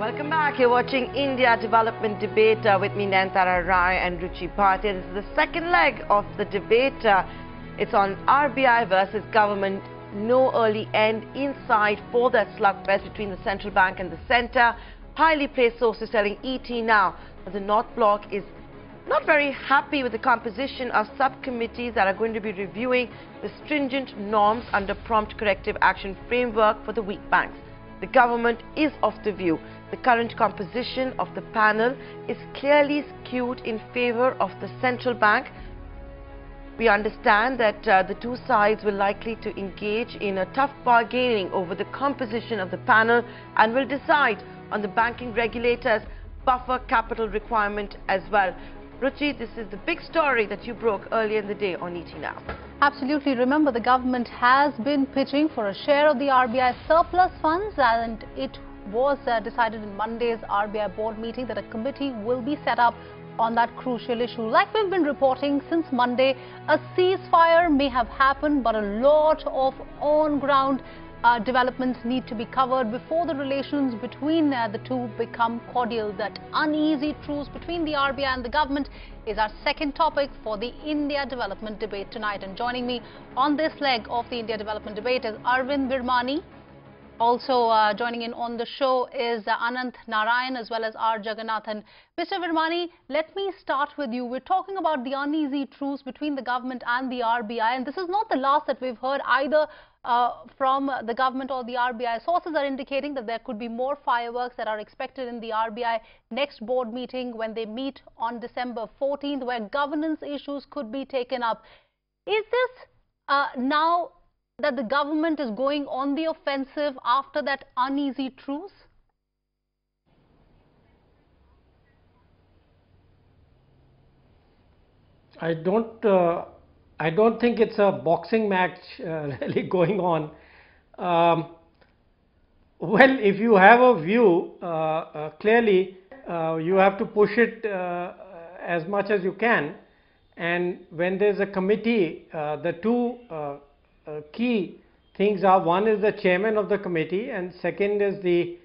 Welcome back. You're watching India Development Debate with me, Nantara Rai and Ruchi Bhatia. This is the second leg of the debate. It's on RBI versus government. No early end inside for that slugfest between the central bank and the centre. Highly placed sources telling ET now that the North Bloc is not very happy with the composition of subcommittees that are going to be reviewing the stringent norms under prompt corrective action framework for the weak banks. The government is of the view the current composition of the panel is clearly skewed in favour of the central bank. We understand that the two sides will likely to engage in a tough bargaining over the composition of the panel and will decide on the banking regulator's buffer capital requirement as well. Ruchi, this is the big story that you broke earlier in the day on ET Now. Absolutely. Remember, the government has been pitching for a share of the RBI surplus funds, and it was decided in Monday's RBI board meeting that a committee will be set up on that crucial issue. Like we've been reporting since Monday, a ceasefire may have happened, but a lot of on-ground developments need to be covered before the relations between the two become cordial. That uneasy truce between the RBI and the government is our second topic for the India Development Debate tonight. And joining me on this leg of the India Development Debate is Arvind Virmani. Also joining in on the show is Anant Narayan as well as R. Jagannathan. Mr. Virmani, let me start with you. We're talking about the uneasy truce between the government and the RBI, and this is not the last that we've heard either from the government or the RBI. Sources are indicating that there could be more fireworks that are expected in the RBI next board meeting when they meet on December 14th, where governance issues could be taken up. Is this now that the government is going on the offensive after that uneasy truce? I don't think it's a boxing match really going on. Well, if you have a view, clearly you have to push it as much as you can. And when there's a committee, the two key things are, one is the chairman of the committee and second is the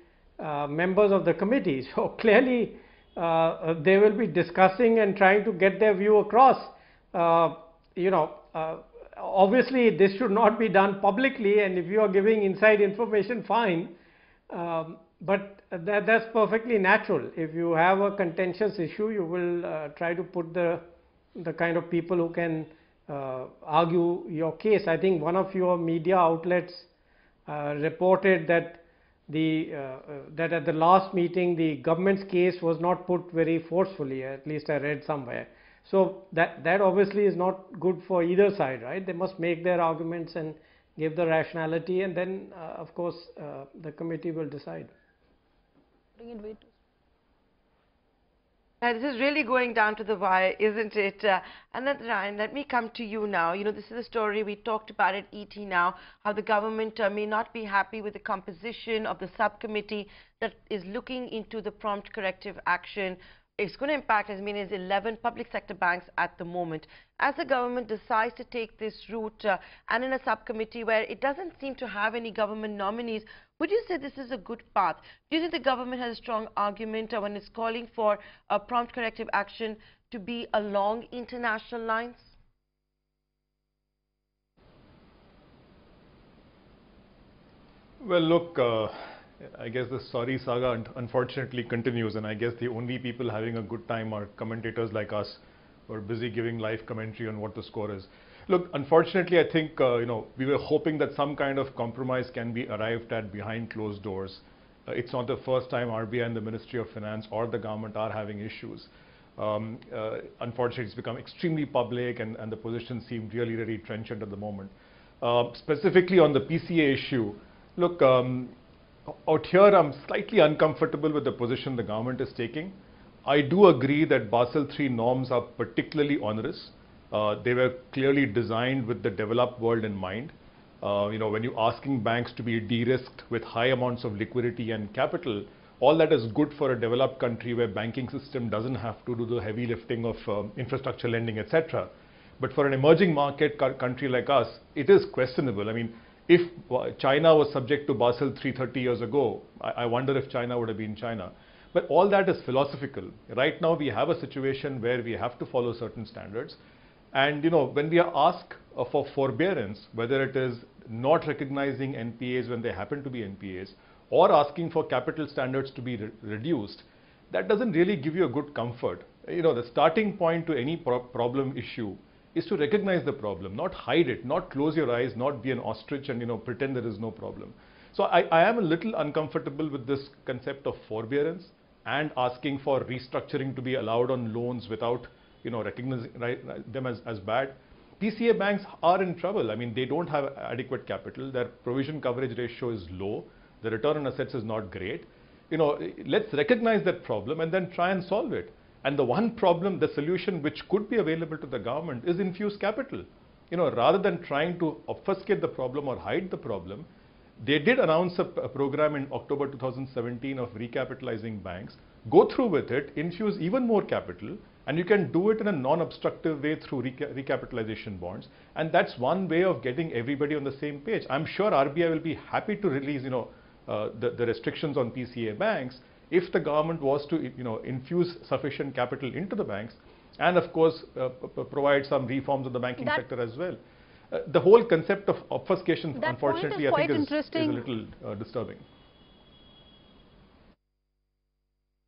members of the committee. So clearly they will be discussing and trying to get their view across. Obviously this should not be done publicly, and if you are giving inside information, fine, but that's perfectly natural. If you have a contentious issue, you will try to put the kind of people who can argue your case. I think one of your media outlets reported that that at the last meeting the government's case was not put very forcefully, at least I read somewhere. So that obviously is not good for either side, right? They must make their arguments and give the rationality, and then of course the committee will decide. This is really going down to the wire, isn't it? Anant Ryan, let me come to you now. You know, this is a story, we talked about it, ET Now, how the government may not be happy with the composition of the subcommittee that is looking into the prompt corrective action. It's going to impact as many as 11 public sector banks at the moment. As the government decides to take this route and in a subcommittee where it doesn't seem to have any government nominees, would you say this is a good path? Do you think the government has a strong argument when it's calling for a prompt corrective action to be along international lines? Well, look, I guess the sorry saga unfortunately continues, and I guess the only people having a good time are commentators like us who are busy giving live commentary on what the score is. Look, unfortunately, I think we were hoping that some kind of compromise can be arrived at behind closed doors. It's not the first time RBI and the Ministry of Finance or the government are having issues. Unfortunately, it's become extremely public, and the position seemed really, really trenchant at the moment. Specifically on the PCA issue, look, out here I'm slightly uncomfortable with the position the government is taking. I do agree that Basel III norms are particularly onerous. They were clearly designed with the developed world in mind. When you're asking banks to be de-risked with high amounts of liquidity and capital, all that is good for a developed country where banking system doesn't have to do the heavy lifting of infrastructure lending, etc. But for an emerging market country like us, it is questionable. I mean, If China was subject to Basel III 30 years ago, I wonder if China would have been China. But all that is philosophical. Right now we have a situation where we have to follow certain standards. And when we are asked for forbearance, whether it is not recognizing NPAs when they happen to be NPAs, or asking for capital standards to be reduced, that doesn't really give you a good comfort. The starting point to any problem issue is to recognize the problem, not hide it, not close your eyes, not be an ostrich and pretend there is no problem. So I am a little uncomfortable with this concept of forbearance and asking for restructuring to be allowed on loans without recognizing them as bad. PCA banks are in trouble. I mean, they don't have adequate capital. Their provision coverage ratio is low. The return on assets is not great. Let's recognize that problem and then try and solve it. And the one problem, the solution which could be available to the government is infuse capital. Rather than trying to obfuscate the problem or hide the problem, they did announce a program in October 2017 of recapitalizing banks. Go through with it, infuse even more capital, and you can do it in a non-obstructive way through recapitalization bonds. And that's one way of getting everybody on the same page. I'm sure RBI will be happy to release, the restrictions on PCA banks if the government was to, infuse sufficient capital into the banks, and of course provide some reforms of the banking sector as well. The whole concept of obfuscation, unfortunately, I think is a little disturbing.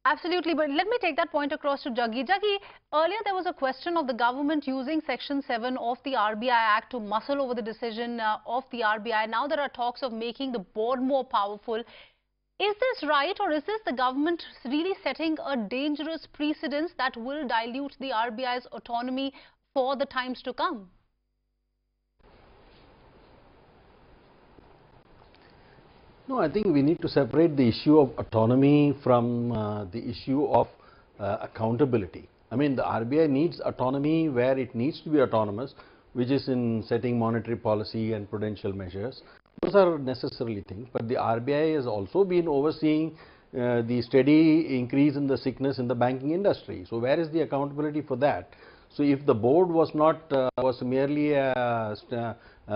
Absolutely, but let me take that point across to Jaggi. Jaggi, earlier there was a question of the government using Section 7 of the RBI Act to muscle over the decision of the RBI. Now there are talks of making the board more powerful. Is this right, or is this the government really setting a dangerous precedence that will dilute the RBI's autonomy for the times to come? No, I think we need to separate the issue of autonomy from the issue of accountability. I mean, the RBI needs autonomy where it needs to be autonomous, which is in setting monetary policy and prudential measures. Those are necessarily things, but the RBI has also been overseeing the steady increase in the sickness in the banking industry. So where is the accountability for that? So if the board was not was merely a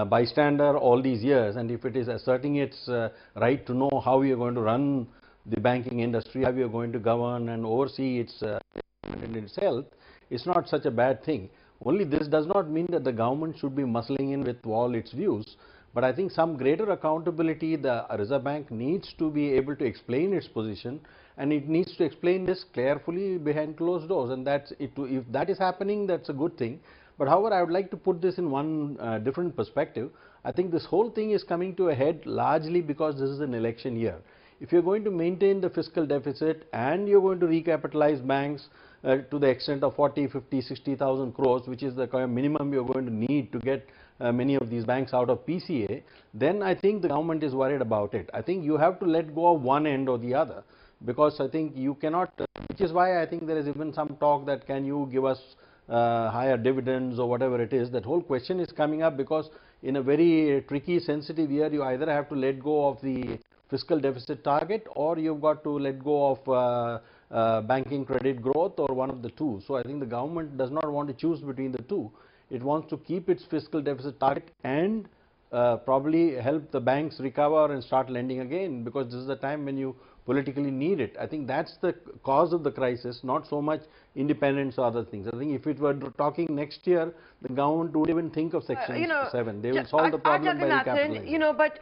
bystander all these years, and if it is asserting its right to know how we are going to run the banking industry, how we are going to govern and oversee its in its health, it's not such a bad thing. Only this does not mean that the government should be muscling in with all its views. But I think some greater accountability, the Reserve Bank needs to be able to explain its position, and it needs to explain this carefully behind closed doors, and that's it. If that is happening, that's a good thing. But however, I would like to put this in one different perspective. I think this whole thing is coming to a head largely because this is an election year. If you're going to maintain the fiscal deficit and you're going to recapitalize banks to the extent of 40, 50, 60,000 crores, which is the kind of minimum you're going to need to get many of these banks out of PCA, then I think the government is worried about it. I think you have to let go of one end or the other, because I think you cannot, which is why I think there is even some talk that can you give us higher dividends or whatever it is. That whole question is coming up because in a very tricky, sensitive year, you either have to let go of the fiscal deficit target or you've got to let go of banking credit growth, or one of the two. So I think the government does not want to choose between the two. It wants to keep its fiscal deficit target and probably help the banks recover and start lending again, because this is the time when you politically need it. I think that's the cause of the crisis, not so much independence or other things. I think if it were talking next year, the government would even think of Section 7. They will solve the problem by recapitalizing. But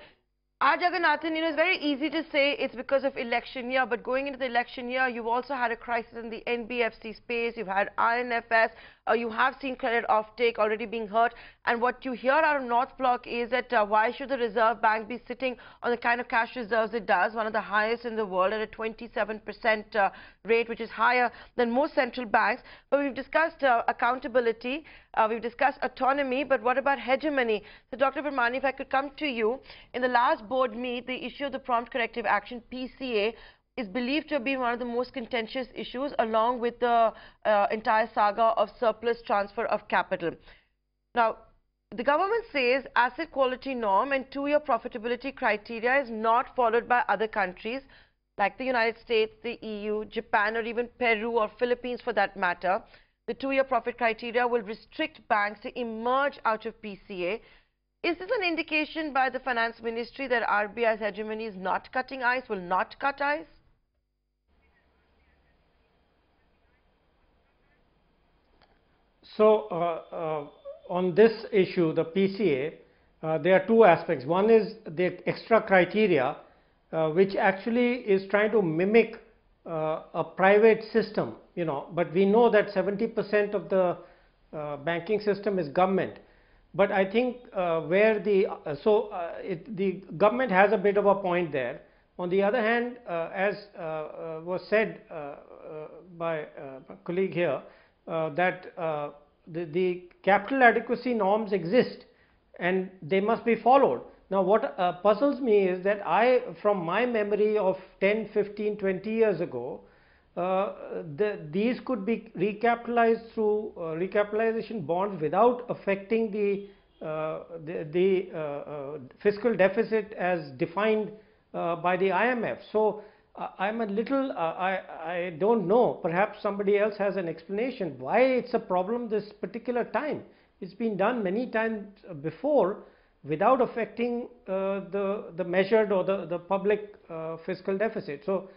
Jagannathan, it's very easy to say it's because of election year, but going into the election year, you've also had a crisis in the NBFC space, you've had INFS, you have seen credit offtake already being hurt, and what you hear out of North Block is that why should the Reserve Bank be sitting on the kind of cash reserves it does, one of the highest in the world at a 27% rate, which is higher than most central banks. But we've discussed accountability, we've discussed autonomy, but what about hegemony? So Dr. Varmani, if I could come to you, in the last board meet, the issue of the prompt corrective action, PCA, is believed to have been one of the most contentious issues, along with the entire saga of surplus transfer of capital. Now, the government says asset quality norm and two-year profitability criteria is not followed by other countries like the United States, the EU, Japan, or even Peru or Philippines for that matter. The two-year profit criteria will restrict banks to emerge out of PCA. Is this an indication by the Finance Ministry that RBI's hegemony is not cutting ice, will not cut ice? So, on this issue, the PCA, there are two aspects. One is the extra criteria, which actually is trying to mimic a private system, but we know that 70% of the banking system is government. But I think where the government has a bit of a point there. On the other hand, as was said by my colleague here, that the capital adequacy norms exist and they must be followed. Now, what puzzles me is that from my memory of 10, 15, 20 years ago, these could be recapitalized through recapitalization bonds without affecting the fiscal deficit as defined by the IMF. So, I'm a little, I don't know, perhaps somebody else has an explanation why it's a problem this particular time. It's been done many times before without affecting the measured or the public fiscal deficit. So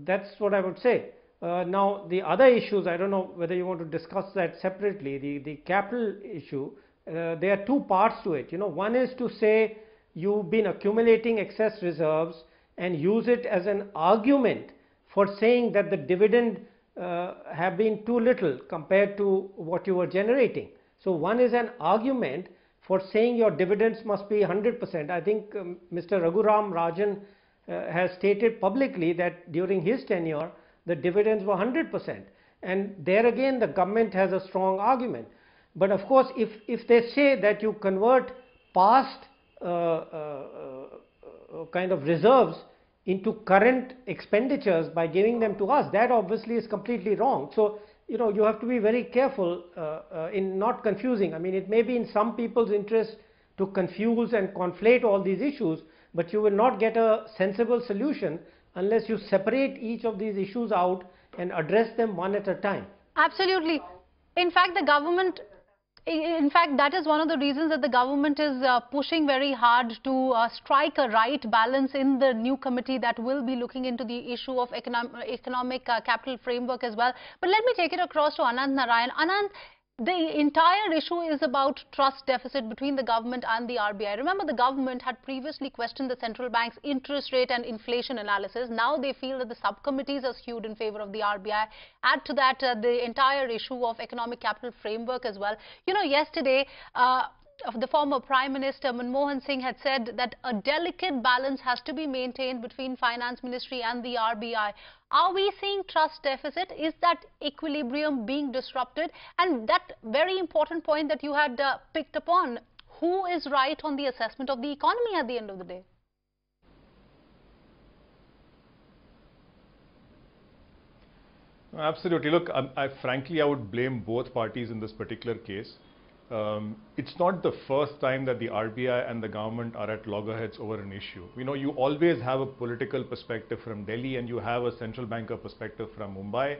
that's what I would say. Now, the other issues, I don't know whether you want to discuss that separately. The capital issue, there are two parts to it. One is to say you've been accumulating excess reserves and use it as an argument for saying that the dividend have been too little compared to what you were generating. So one is an argument for saying your dividends must be 100%. I think Mr. Raghuram Rajan has stated publicly that during his tenure the dividends were 100%, and there again the government has a strong argument. But of course, if they say that you convert past kind of reserves into current expenditures by giving them to us, that obviously is completely wrong. So you have to be very careful in not confusing. I mean, it may be in some people's interest to confuse and conflate all these issues, but you will not get a sensible solution unless you separate each of these issues out and address them one at a time. Absolutely. In fact, that is one of the reasons that the government is pushing very hard to strike a right balance in the new committee that will be looking into the issue of economic capital framework as well. But let me take it across to Anand Narayan. Anand, the entire issue is about trust deficit between the government and the RBI. Remember, the government had previously questioned the central bank's interest rate and inflation analysis. Now they feel that the subcommittees are skewed in favor of the RBI. Add to that the entire issue of economic capital framework as well. Yesterday, the former Prime Minister Manmohan Singh had said that a delicate balance has to be maintained between Finance Ministry and the RBI. Are we seeing trust deficit? Is that equilibrium being disrupted? And that very important point that you had picked upon, who is right on the assessment of the economy at the end of the day? Absolutely. Look, frankly, I would blame both parties in this particular case. It's not the first time that the RBI and the government are at loggerheads over an issue. You always have a political perspective from Delhi and you have a central banker perspective from Mumbai.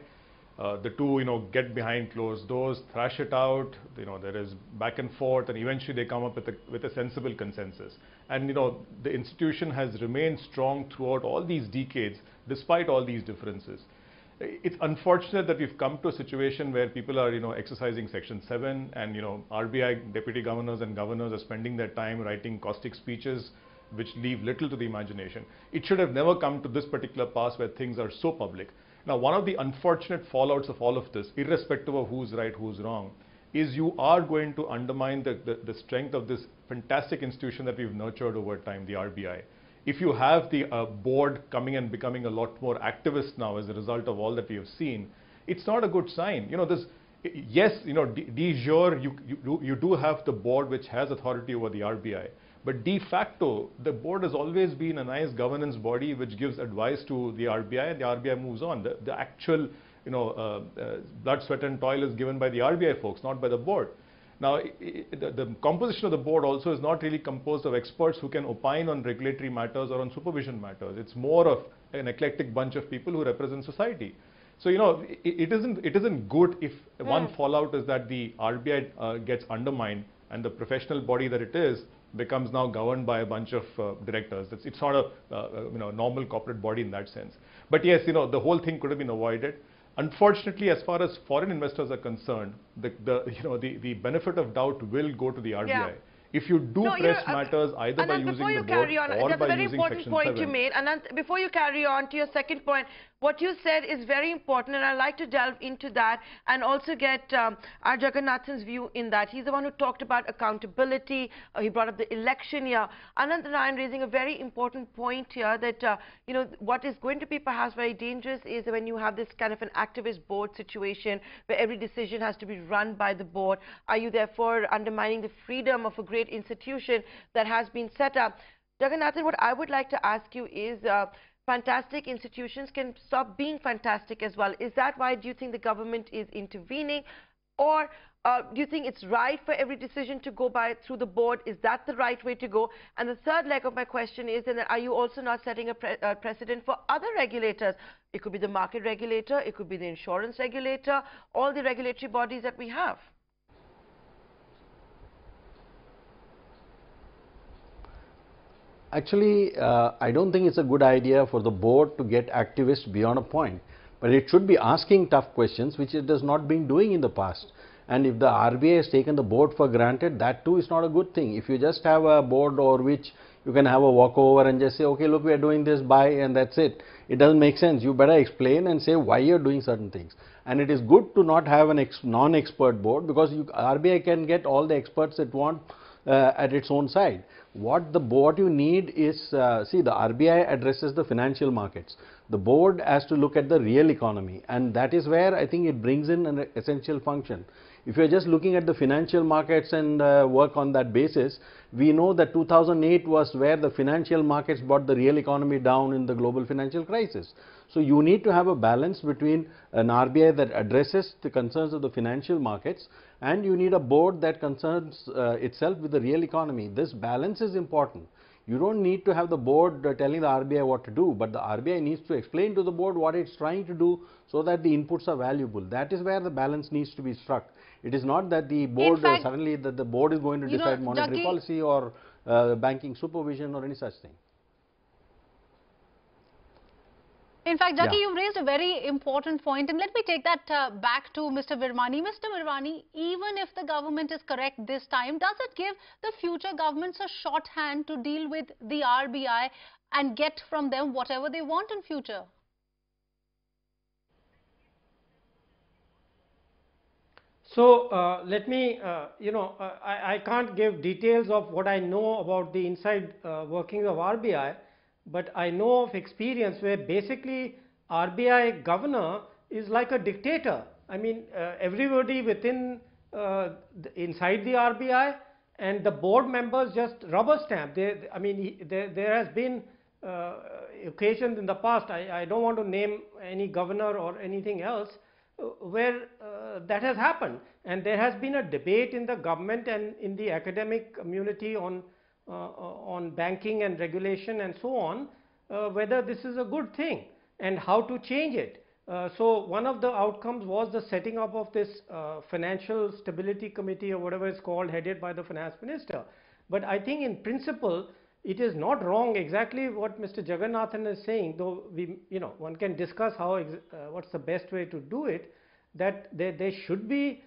The two, get behind closed doors, thrash it out. There is back and forth, and eventually they come up with a sensible consensus. And the institution has remained strong throughout all these decades, despite all these differences. It's unfortunate that we've come to a situation where people are, exercising Section 7 and, RBI deputy governors and governors are spending their time writing caustic speeches which leave little to the imagination. It should have never come to this particular pass where things are so public. Now, one of the unfortunate fallouts of all of this, irrespective of who's right, who's wrong, is you are going to undermine the strength of this fantastic institution that we've nurtured over time, the RBI. If you have the board coming and becoming a lot more activist now as a result of all that we have seen, it's not a good sign. Yes, de jure, you do have the board which has authority over the RBI, but de facto, the board has always been a nice governance body which gives advice to the RBI, and the RBI moves on. The actual, blood, sweat and toil is given by the RBI folks, not by the board. Now, the composition of the board also is not really composed of experts who can opine on regulatory matters or on supervision matters. It's more of an eclectic bunch of people who represent society. So, it isn't good if one fallout is that the RBI gets undermined and the professional body that it is becomes now governed by a bunch of directors. It's not a normal corporate body in that sense. But yes, the whole thing could have been avoided. Unfortunately, as far as foreign investors are concerned, the benefit of doubt will go to the RBI. Yeah. If you do press matters either by using the board or by using Section 7. That's a very important point you made. And before you carry on to your second point, what you said is very important, and I'd like to delve into that and also get R. Jagannathan's view in that. He's the one who talked about accountability. He brought up the election year. Anand Narayan raising a very important point here that, what is going to be perhaps very dangerous is when you have this kind of an activist board situation where every decision has to be run by the board. Are you therefore undermining the freedom of a great institution that has been set up? Jagannathan, what I would like to ask you is, fantastic institutions can stop being fantastic as well. Is that why do you think the government is intervening? Or do you think it's right for every decision to go by through the board? Is that the right way to go? And the third leg of my question is, and are you also not setting a precedent for other regulators? It could be the market regulator, it could be the insurance regulator, all the regulatory bodies that we have. Actually, I don't think it's a good idea for the board to get activists beyond a point, but it should be asking tough questions, which it has not been doing in the past. And if the RBI has taken the board for granted, that too is not a good thing. If you just have a board over which you can have a walkover and just say, okay, look, we are doing this, bye, and that's it. It doesn't make sense. You better explain and say why you're doing certain things. And it is good to not have an non-expert board, because RBI can get all the experts it wants at its own side. What you need is, see, the RBI addresses the financial markets. The board has to look at the real economy, and that is where I think it brings in an essential function. If you are just looking at the financial markets and work on that basis, we know that 2008 was where the financial markets brought the real economy down in the global financial crisis. So you need to have a balance between an RBI that addresses the concerns of the financial markets, and you need a board that concerns itself with the real economy. This balance is important. You don't need to have the board telling the RBI what to do, but the RBI needs to explain to the board what it's trying to do so that the inputs are valuable. That is where the balance needs to be struck. It is not that the board suddenly that the board is going to decide monetary policy or banking supervision or any such thing. In fact, Jackie, you raised a very important point, and let me take that back to Mr. Virmani. Mr. Virmani, even if the government is correct this time, does it give the future governments a shorthand to deal with the RBI and get from them whatever they want in future? So let me, I can't give details of what I know about the inside workings of RBI. But I know of experience where basically RBI governor is like a dictator. I mean, everybody within inside the RBI and the board members just rubber stamp. There has been occasions in the past, I don't want to name any governor or anything else, where that has happened. And there has been a debate in the government and in the academic community on banking and regulation and so on, whether this is a good thing and how to change it. So one of the outcomes was the setting up of this Financial Stability Committee or whatever it's called, headed by the Finance Minister. But I think in principle, it is not wrong exactly what Mr. Jagannathan is saying, though one can discuss how what's the best way to do it, that there should be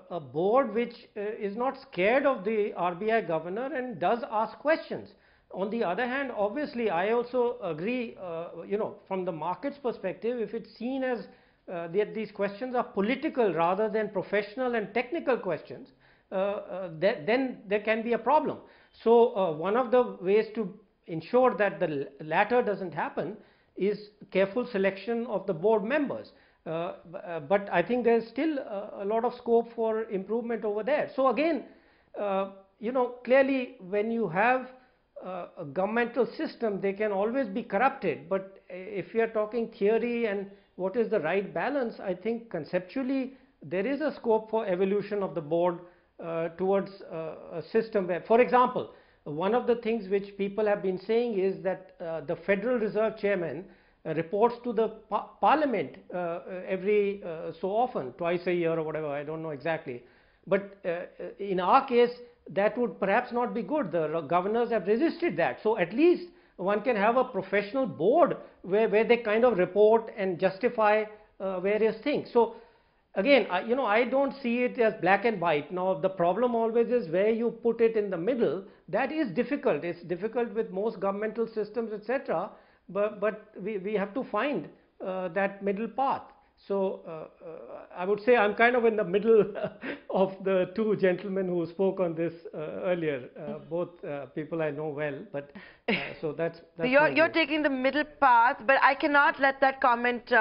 a board which is not scared of the RBI governor and does ask questions. On the other hand, obviously, I also agree, from the market's perspective, if it's seen as that these questions are political rather than professional and technical questions, then there can be a problem. So one of the ways to ensure that the latter doesn't happen is careful selection of the board members. But I think there's still a lot of scope for improvement over there. So again, clearly when you have a governmental system, they can always be corrupted. But if you are talking theory and what is the right balance, I think conceptually there is a scope for evolution of the board towards a system where, for example, one of the things which people have been saying is that the Federal Reserve Chairman reports to the Parliament every so often, twice a year or whatever, I don't know exactly. But in our case, that would perhaps not be good. The governors have resisted that. So at least one can have a professional board where they kind of report and justify various things. So again, I don't see it as black and white. Now the problem always is where you put it in the middle. That is difficult. It's difficult with most governmental systems, etc. But we have to find that middle path. So I would say I'm kind of in the middle of the two gentlemen who spoke on this earlier. Both people I know well, but so that's so you're taking the middle path, but I cannot let that comment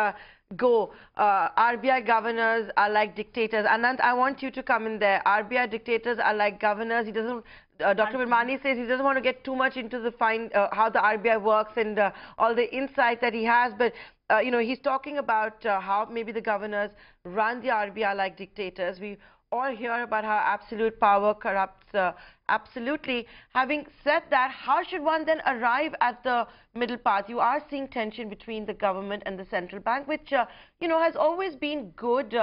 go. RBI governors are like dictators. Anand, I want you to come in there. RBI dictators are like governors. He doesn't. Dr. Virmani says he doesn't want to get too much into the how the RBI works and all the insight that he has, but he's talking about how maybe the governors run the RBI like dictators. We all hear about how absolute power corrupts absolutely. Having said that, how should one then arrive at the middle path? You are seeing tension between the government and the central bank, which has always been good.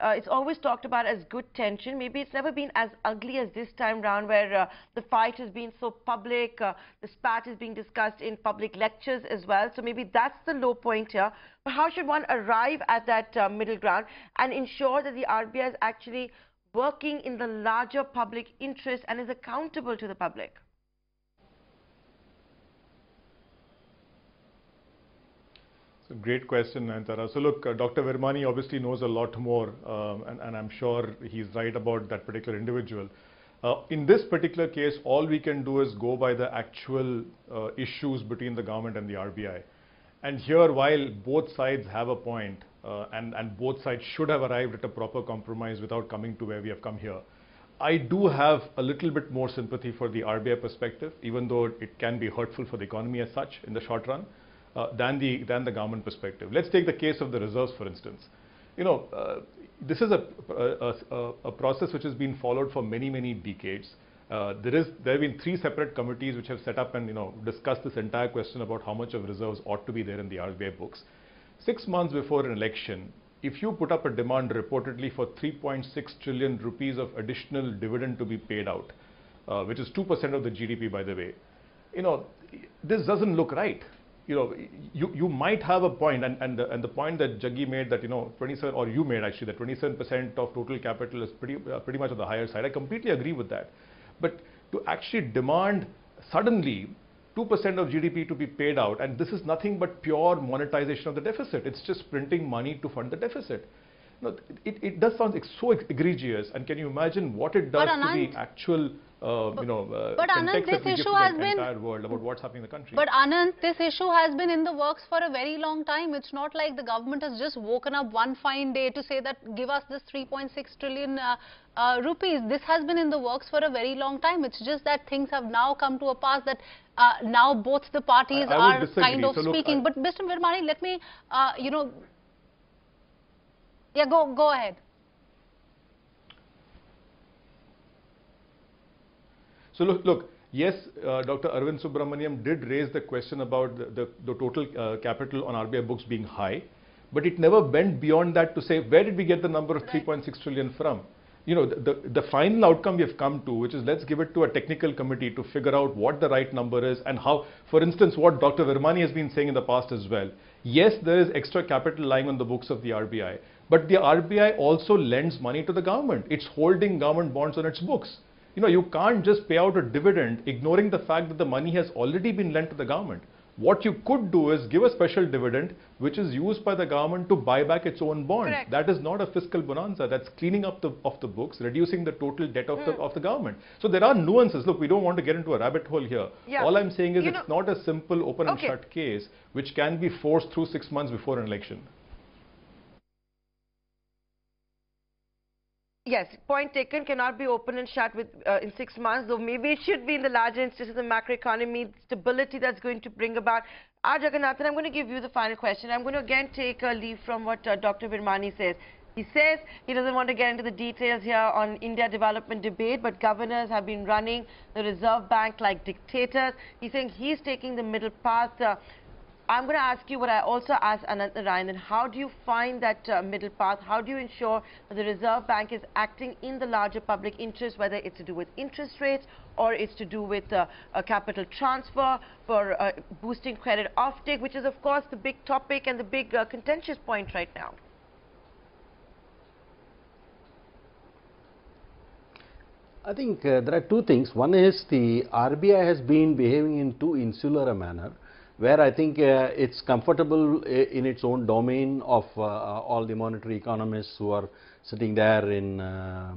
It's always talked about as good tension. Maybe it's never been as ugly as this time round, where the fight has been so public. The spat is being discussed in public lectures as well. So maybe that's the low point here. But how should one arrive at that middle ground and ensure that the RBI is actually working in the larger public interest and is accountable to the public? It's a great question, Nayantara. So look, Dr. Virmani obviously knows a lot more, and I'm sure he's right about that particular individual. In this particular case, all we can do is go by the actual issues between the government and the RBI. And here, while both sides have a point, and both sides should have arrived at a proper compromise without coming to where we have come here, I do have a little bit more sympathy for the RBI perspective, even though it can be hurtful for the economy as such in the short run, than the government perspective. Let's take the case of the reserves, for instance. This is a process which has been followed for many decades. There have been 3 separate committees which have set up and discussed this entire question about how much of reserves ought to be there in the RBI books. 6 months before an election, if you put up a demand reportedly for 3.6 trillion rupees of additional dividend to be paid out, which is 2% of the GDP, by the way, this doesn't look right. You might have a point, and the point that Jaggi made, that 27, or you made actually, that 27% of total capital is pretty much on the higher side. I completely agree with that. But to actually demand suddenly 2% of GDP to be paid out, and this is nothing but pure monetization of the deficit. It's just printing money to fund the deficit. It does sound so egregious, and can you imagine what it does to the actual context that we give to the entire world about what's happening in the country? But Anand, this issue has been in the works for a very long time. It's not like the government has just woken up one fine day to say that give us this 3.6 trillion rupees. This has been in the works for a very long time. It's just that things have now come to a pass that now both the parties are kind of speaking. But Mr. Virmani, let me, yeah, go ahead. So look, yes, Dr. Arvind Subramaniam did raise the question about the total capital on RBI books being high, but it never went beyond that to say, where did we get the number of 3.6 trillion from? The final outcome we have come to, which is let's give it to a technical committee to figure out what the right number is and how. For instance, what Dr. Virmani has been saying in the past as well. Yes, there is extra capital lying on the books of the RBI, but the RBI also lends money to the government. It's holding government bonds on its books. You can't just pay out a dividend ignoring the fact that the money has already been lent to the government. What you could do is give a special dividend which is used by the government to buy back its own bonds. Correct. That is not a fiscal bonanza. That's cleaning up of the books, reducing the total debt of the government. So there are nuances. Look, we don't want to get into a rabbit hole here. Yeah. All I'm saying is it's not a simple open and shut case which can be forced through 6 months before an election. Yes, point taken, cannot be open and shut in 6 months, though maybe it should be in the larger instances of the macroeconomy, stability that's going to bring about. R. Jagannathan, I'm going to give you the final question. I'm going to again take a leaf from what Dr. Virmani says. He says he doesn't want to get into the details here on India development debate, but governors have been running the Reserve Bank like dictators. He's saying he's taking the middle path. I'm going to ask you what I also asked Anant Narayan. How do you find that middle path? How do you ensure that the Reserve Bank is acting in the larger public interest, whether it's to do with interest rates or it's to do with a capital transfer for boosting credit offtake, which is, of course, the big topic and the big contentious point right now? I think there are two things. One is the RBI has been behaving in too insular a manner, where I think it's comfortable in its own domain of all the monetary economists who are sitting there in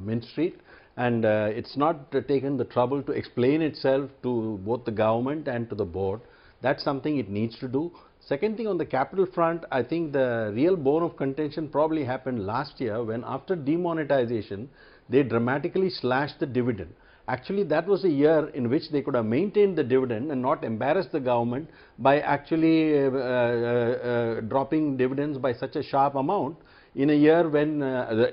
Mint Street, and it's not taken the trouble to explain itself to both the government and to the board. That's something it needs to do. Second thing, on the capital front, I think the real bone of contention probably happened last year when, after demonetization, they dramatically slashed the dividend. Actually, that was a year in which they could have maintained the dividend and not embarrassed the government by actually dropping dividends by such a sharp amount in a year when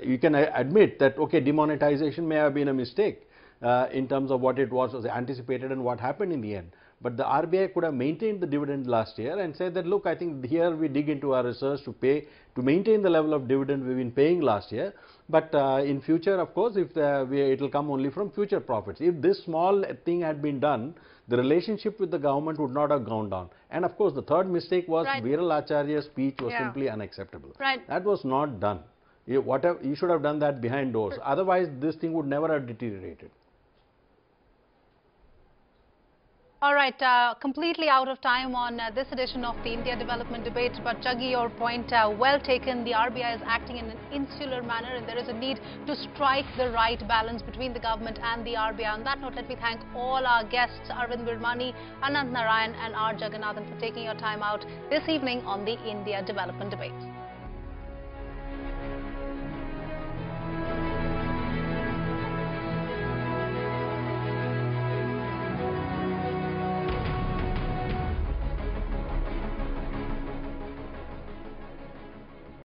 you can admit that, okay, demonetization may have been a mistake in terms of what it was anticipated and what happened in the end. But the RBI could have maintained the dividend last year and said that, look, I think here we dig into our research to maintain the level of dividend we've been paying last year. But in future, of course, if it will come only from future profits. If this small thing had been done, the relationship with the government would not have gone down. And of course, the third mistake was Viral Acharya's speech was simply unacceptable. That was not done. You should have done that behind doors. Otherwise, this thing would never have deteriorated. All right, completely out of time on this edition of the India Development Debate. But Jaggi, your point well taken. The RBI is acting in an insular manner, and there is a need to strike the right balance between the government and the RBI. On that note, let me thank all our guests, Arvind Virmani, Anant Narayan and R. Jagannathan, for taking your time out this evening on the India Development Debate.